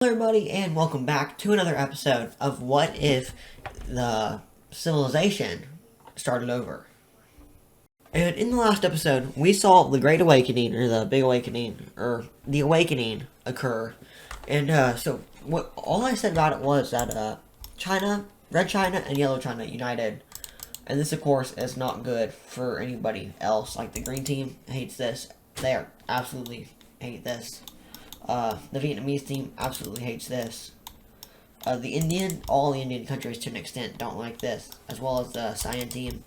everybody, and welcome back to another episode of What If the Civilization Started Over. And in the last episode, we saw the Great Awakening, or the Big Awakening, or the Awakening occur. And so, what all I said about it was that China, Red China, and Yellow China united. And this, of course, is not good for anybody else. Like, the Green Team hates this. They absolutely hate this. The Vietnamese team absolutely hates this. All the Indian countries to an extent don't like this, as well as the Cyan team.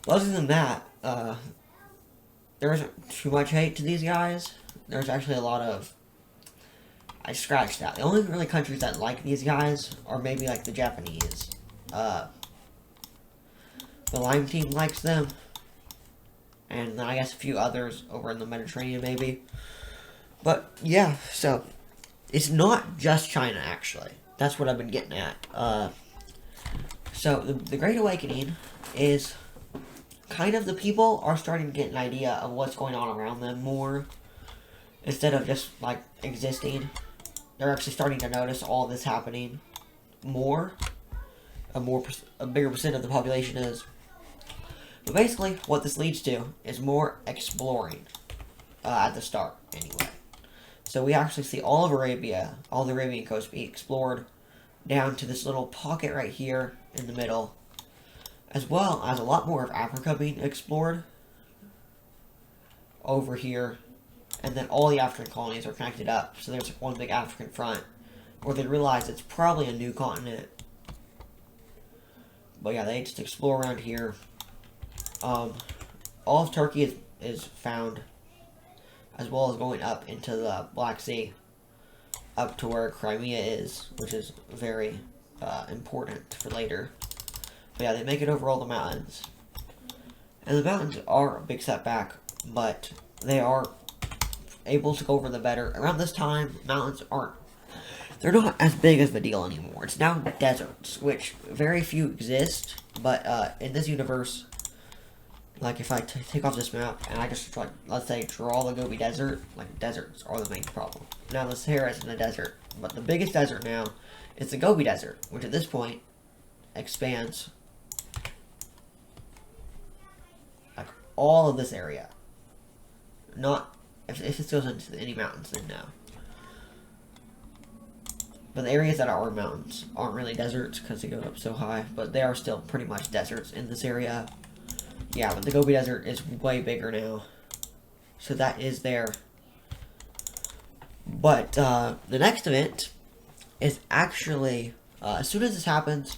But other than that, there isn't too much hate to these guys. There's actually a lot of... I scratched that. The only really countries that like these guys are maybe like the Japanese. The Lime team likes them. And then I guess a few others over in the Mediterranean maybe. But, yeah, so, it's not just China, actually. That's what I've been getting at. So, the Great Awakening is kind of the people are starting to get an idea of what's going on around them more. Instead of just, like, existing. They're actually starting to notice all this happening more. A bigger percent of the population is. But basically, what this leads to is more exploring. At the start, anyway. So we actually see all of Arabia, all the Arabian coast be explored down to this little pocket right here in the middle, as well as a lot more of Africa being explored over here, and then all the African colonies are connected up, so there's like one big African front, where they realize it's probably a new continent. But yeah, they just explore around here. All of Turkey is found, as well as going up into the Black Sea, up to where Crimea is, which is very important for later. But yeah, they make it over all the mountains. And the mountains are a big setback, but they are able to go over the better. Around this time, mountains they're not as big of a deal anymore. It's now deserts, which very few exist, but in this universe, like, if I take off this map, and I just, like, let's say, draw the Gobi Desert, like, deserts are the main problem. Now, the Sahara isn't a desert, but the biggest desert now is the Gobi Desert, which at this point expands, like, all of this area. Not, if this goes into any mountains, then no. But the areas that are mountains aren't really deserts, because they go up so high, but they are still pretty much deserts in this area. Yeah, but the Gobi Desert is way bigger now. So that is there. But the next event is actually, as soon as this happens,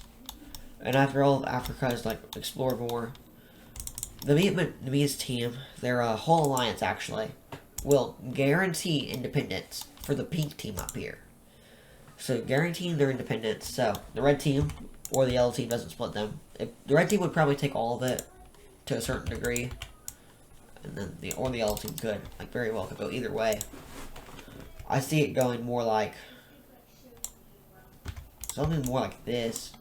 and after all of Africa is, like, explored more, the Vietnamese team, their whole alliance actually, will guarantee independence for the pink team up here. So guaranteeing their independence. So the red team or the yellow team doesn't split them. The red team would probably take all of it to a certain degree, and then the yellow team could, like, very well could go either way. I see it going more like something more like this,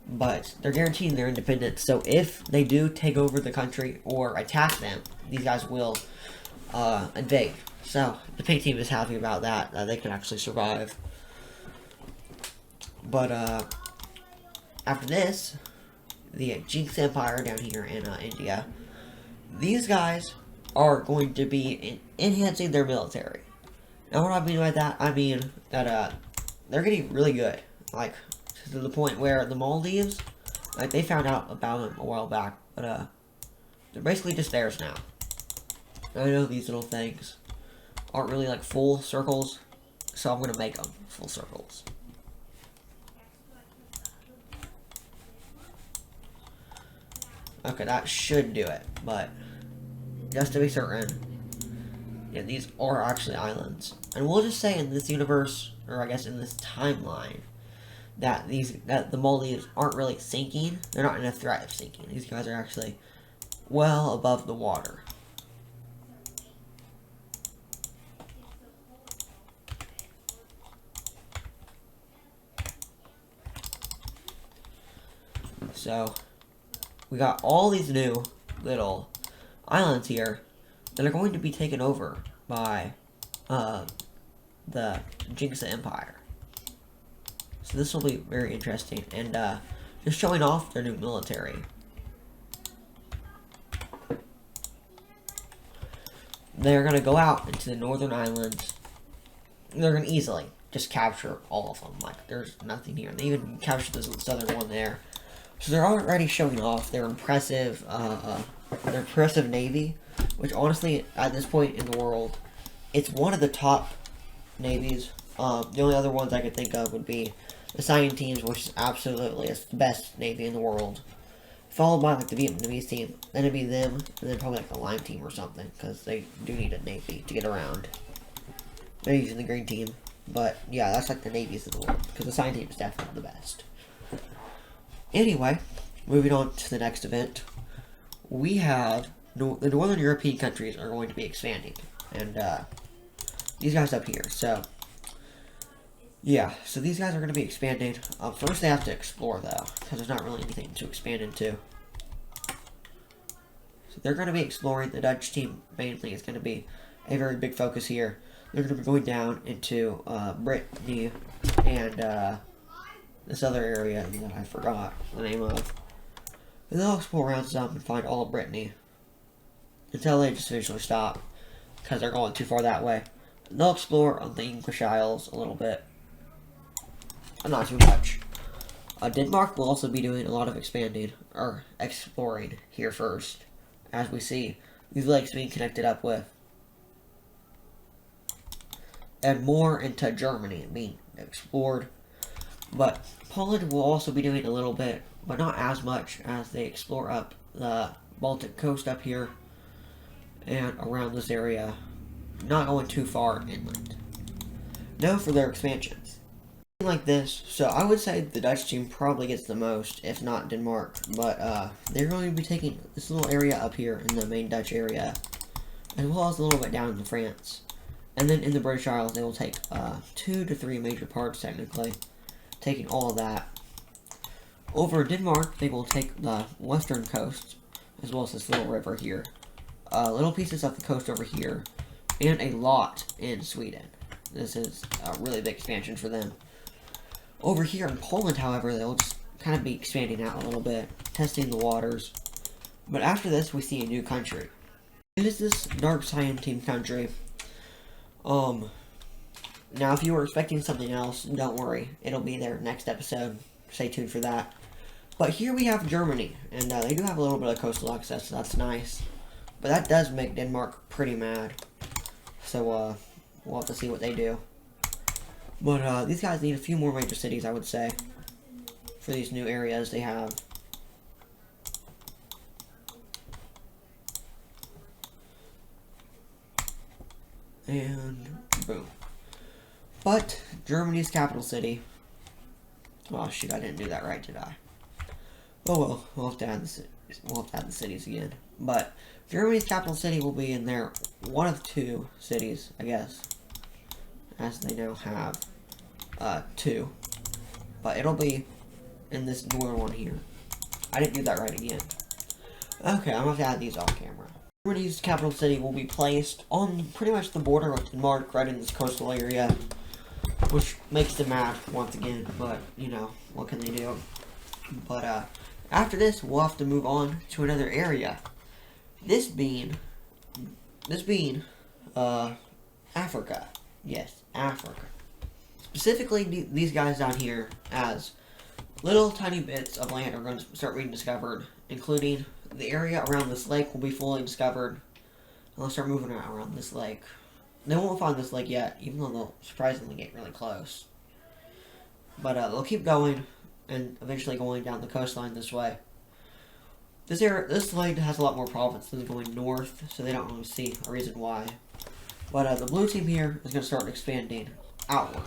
but they're guaranteeing their independence. So if they do take over the country or attack them, these guys will invade. So the pink team is happy about that. They can actually survive. But after this, the Jinx Empire down here in India, these guys are going to be enhancing their military. Now, what I mean by that, I mean that they're getting really good, like, to the point where the Maldives, like, they found out about them a while back, but they're basically just theirs now. I know these little things aren't really, like, full circles, so I'm gonna make them full circles. Okay, that should do it, but just to be certain, yeah, these are actually islands. And we'll just say in this universe, or I guess in this timeline, that the Maldives aren't really sinking. They're not in a threat of sinking. These guys are actually well above the water. So we got all these new little islands here that are going to be taken over by the Jingsa Empire. So this will be very interesting, and just showing off their new military. They're going to go out into the northern islands. They're going to easily just capture all of them. Like, there's nothing here. They even captured this southern one there. So they're already showing off their impressive navy, which honestly, at this point in the world, it's one of the top navies. The only other ones I could think of would be the Siam, which is absolutely the best navy in the world. Followed by like the Vietnamese team, then it'd be them, and then probably like the Lime team or something, because they do need a navy to get around. They're using the green team, but yeah, that's like the navies of the world, because the Siam team is definitely the best. Anyway, moving on to the next event, we have the Northern European countries are going to be expanding, and these guys up here. So yeah, so these guys are going to be expanding. First, they have to explore, though, because there's not really anything to expand into. So they're going to be exploring. The Dutch team mainly is going to be a very big focus here. They're going to be going down into Brittany and this other area that I forgot the name of. And they'll explore around some and find all of Brittany until they just eventually stop, because they're going too far that way. And they'll explore on the English Isles a little bit. Not too much. Denmark will also be doing a lot of expanding, or exploring, here first, as we see these lakes being connected up with. And more into Germany being explored. But Poland will also be doing a little bit, but not as much, as they explore up the Baltic coast up here and around this area, not going too far inland. Now for their expansions. Like this, so I would say the Dutch team probably gets the most, if not Denmark, but they're going to be taking this little area up here in the main Dutch area, as well as a little bit down into France, and then in the British Isles they will take 2 to 3 major parts technically, taking all of that. Over Denmark, they will take the western coast, as well as this little river here, little pieces of the coast over here, and a lot in Sweden. This is a really big expansion for them. Over here in Poland, however, they'll just kind of be expanding out a little bit, testing the waters. But after this, we see a new country. It is this Dark Siam team country. Now, if you were expecting something else, don't worry. It'll be there next episode. Stay tuned for that. But here we have Germany, and they do have a little bit of coastal access, so that's nice. But that does make Denmark pretty mad. So, we'll have to see what they do. But these guys need a few more major cities, I would say, for these new areas they have. And boom. But Germany's capital city. Oh shoot, I didn't do that right, did I? Oh well, we'll have to add the cities again. But Germany's capital city will be in there, one of 2 cities, I guess, as they now have 2, but it'll be in this northern one here. I didn't do that right again. Okay, I'm gonna have to add these off camera. Germany's capital city will be placed on pretty much the border with Denmark, right in this coastal area, which makes them mad once again, but you know, what can they do? But after this, we'll have to move on to another area. This being Africa. Yes, Africa. Specifically, these guys down here, as little tiny bits of land are going to start being discovered, including the area around this lake will be fully discovered. And they'll start moving around this lake. They won't find this lake yet, even though they'll surprisingly get really close. But they'll keep going, and eventually going down the coastline this way. This lake has a lot more province than going north, so they don't really see a reason why. But the blue team here is going to start expanding outward,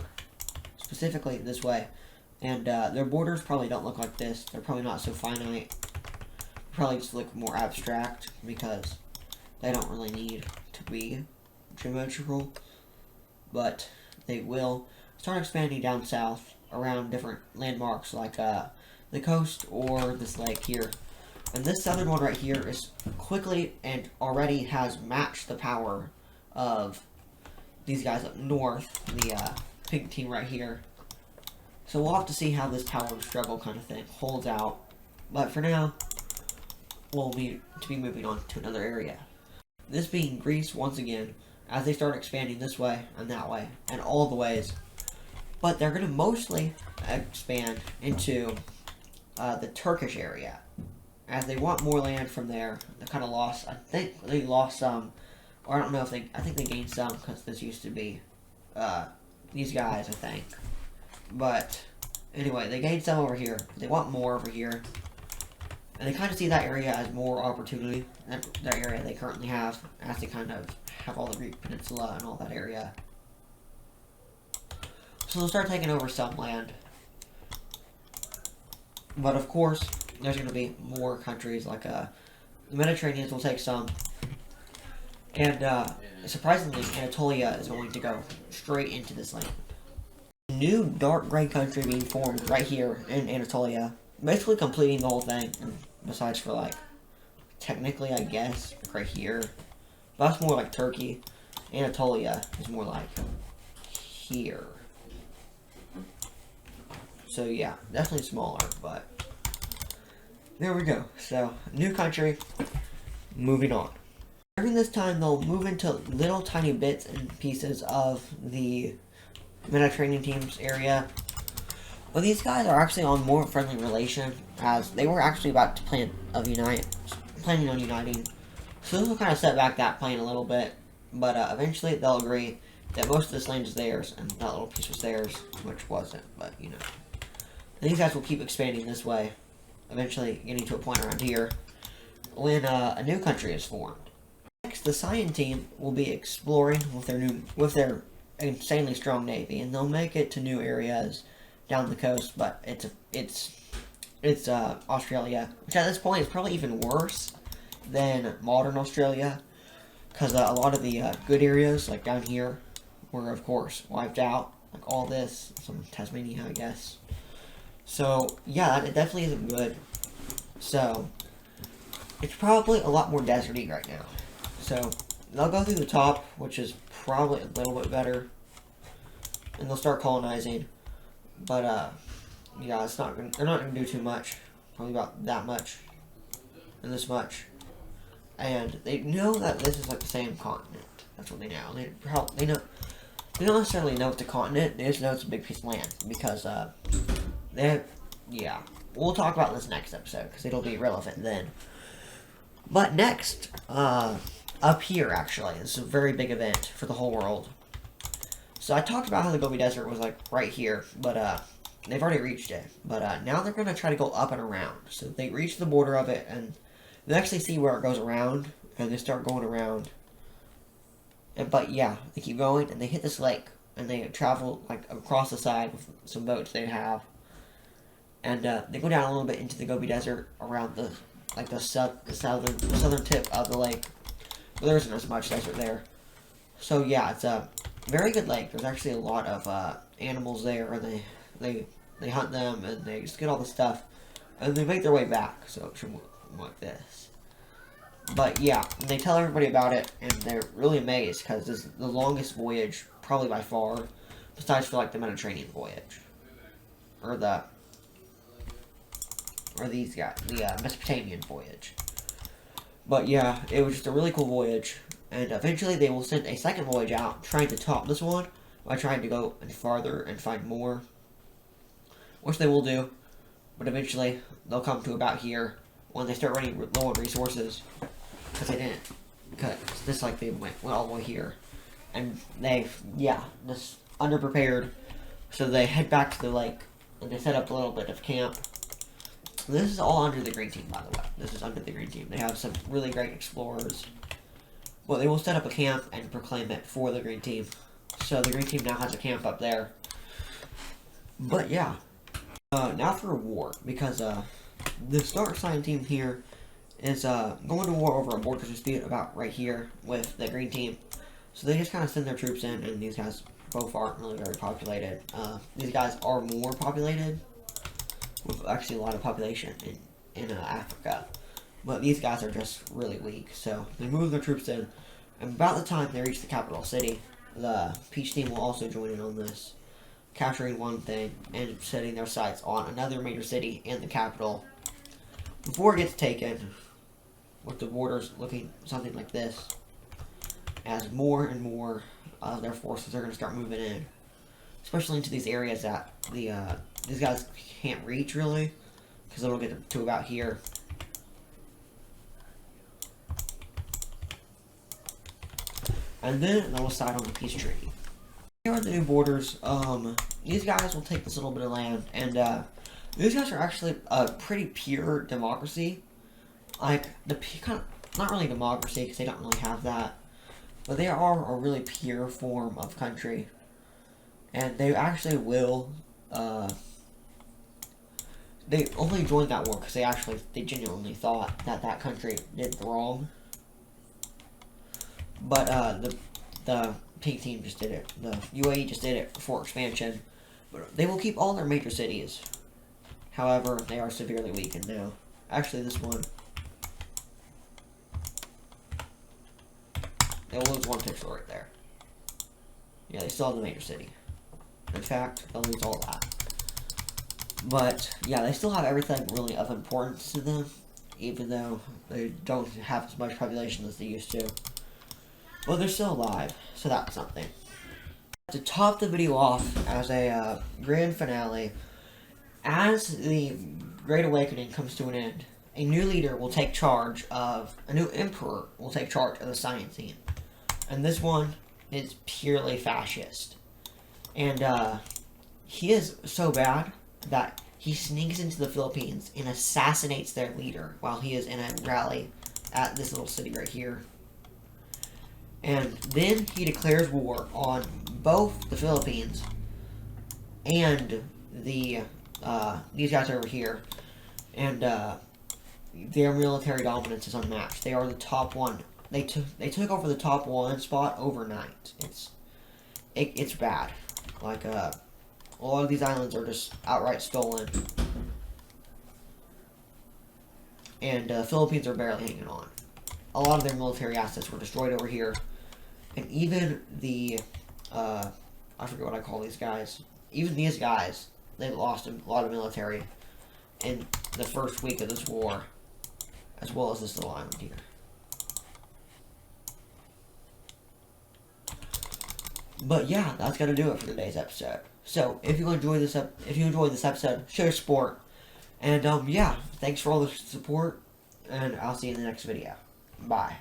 specifically this way. And their borders probably don't look like this. They're probably not so finite. Probably just look more abstract, because they don't really need to be geometrical. But they will start expanding down south around different landmarks like the coast or this lake here. And this southern one right here is quickly and already has matched the power of these guys up north, the pink team right here. So we'll have to see how this power struggle kind of thing holds out. But for now, we'll be moving on to another area. This being Greece once again, as they start expanding this way and that way, and all the ways. But they're going to mostly expand into the Turkish area, as they want more land from there. They kind of lost, I think they lost some, or I don't know if I think they gained some, because this used to be these guys, I think. But anyway, they gained some over here. They want more over here. And they kind of see that area as more opportunity than the area they currently have, as they kind of have all the Greek Peninsula and all that area. So they'll start taking over some land. But of course, there's going to be more countries, like the Mediterraneans will take some. And surprisingly, Anatolia is going to go straight into this land. New dark gray country being formed right here in Anatolia, basically completing the whole thing, and besides for like, technically I guess, right here, but that's more like Turkey. Anatolia is more like here. So yeah, definitely smaller, but there we go. So, new country, moving on. During this time, they'll move into little tiny bits and pieces of the Mediterranean team's area. But these guys are actually on more friendly relation, as they were actually about to planning on uniting. So this will kind of set back that plan a little bit, but eventually they'll agree that most of this land is theirs, and that little piece was theirs, which wasn't, but you know. And these guys will keep expanding this way, eventually getting to a point around here, when a new country is formed. Next, the Cyan team will be exploring with their insanely strong navy, and they'll make it to new areas down the coast, but it's Australia, which at this point is probably even worse than modern Australia, because a lot of the good areas, like down here, were of course wiped out, like all this, some Tasmania, I guess. So yeah, it definitely isn't good. So it's probably a lot more deserty right now. So they'll go through the top, which is probably a little bit better, and they'll start colonizing. But yeah, they're not gonna do too much. Probably about that much and this much. And they know that this is like the same continent. That's what they know. They don't necessarily know it's a continent. They just know it's a big piece of land, because yeah. We'll talk about this next episode, because it'll be relevant then. But next, up here actually, this is a very big event for the whole world. So I talked about how the Gobi Desert was like right here, but they've already reached it. But now they're going to try to go up and around. So they reach the border of it, and they actually see where it goes around, and they start going around. But yeah, they keep going, and they hit this lake, and they travel like across the side with some boats they have. And they go down a little bit into the Gobi Desert around the southern tip of the lake. But there isn't as much desert there. So yeah, it's a very good lake. There's actually a lot of animals there, and they hunt them, and they just get all the stuff, and they make their way back. So it should look like this. But yeah, they tell everybody about it, and they're really amazed, because this is the longest voyage, probably by far, besides for like the Mediterranean voyage, or these guys, the Mesopotamian voyage. But yeah, it was just a really cool voyage, and eventually they will send a second voyage out, trying to top this one, by trying to go farther and find more, which they will do, but eventually they'll come to about here, when they start running low on resources, because they didn't, because this like they went all the way here, and just underprepared, so they head back to the lake, and they set up a little bit of camp. This is all under the green team, by the way. This is under the green team. They have some really great explorers. Well, they will set up a camp and proclaim it for the green team. So the green team now has a camp up there. But yeah. Now for a war, because the Dark Cyan team here is going to war over a border dispute about right here with the green team. So they just kind of send their troops in, and these guys both aren't really very populated. These guys are more populated, with actually a lot of population in Africa. But these guys are just really weak, so they move their troops in, and about the time they reach the capital city, the Peach team will also join in on this, capturing one thing and setting their sights on another major city and the capital before it gets taken, with the borders looking something like this, as more and more of their forces are going to start moving in, especially into these areas that these guys can't reach really, because it'll get to about here. And then they'll decide on the peace treaty. Here are the new borders. These guys will take this little bit of land, and these guys are actually a pretty pure democracy. Like the kind of, not really democracy because they don't really have that, but they are a really pure form of country, and they actually will. They only joined that war because they genuinely thought that that country did wrong. But the pink team just did it. The UAE just did it for expansion. But they will keep all their major cities. However, they are severely weakened now. Actually, this one, they'll lose one pixel right there. Yeah, they still have the major city. In fact, they'll lose all that. But yeah, they still have everything really of importance to them, even though they don't have as much population as they used to. Well, they're still alive, so that's something. To top the video off as a grand finale, as the Great Awakening comes to an end, a new leader will take charge of, a new emperor will take charge of the science scene. And this one is purely fascist. And he is so bad that he sneaks into the Philippines and assassinates their leader while he is in a rally at this little city right here. And then he declares war on both the Philippines and the these guys over here, and their military dominance is unmatched. They are the top one. They took over the top one spot overnight. It's bad. Like a lot of these islands are just outright stolen, and Philippines are barely hanging on. A lot of their military assets were destroyed over here. And even the, I forget what I call these guys. Even these guys, they lost a lot of military in the first week of this war, as well as this little island here. But yeah, that's gonna do it for today's episode. So if you enjoyed this episode, show your support. And yeah, thanks for all the support, and I'll see you in the next video. Bye.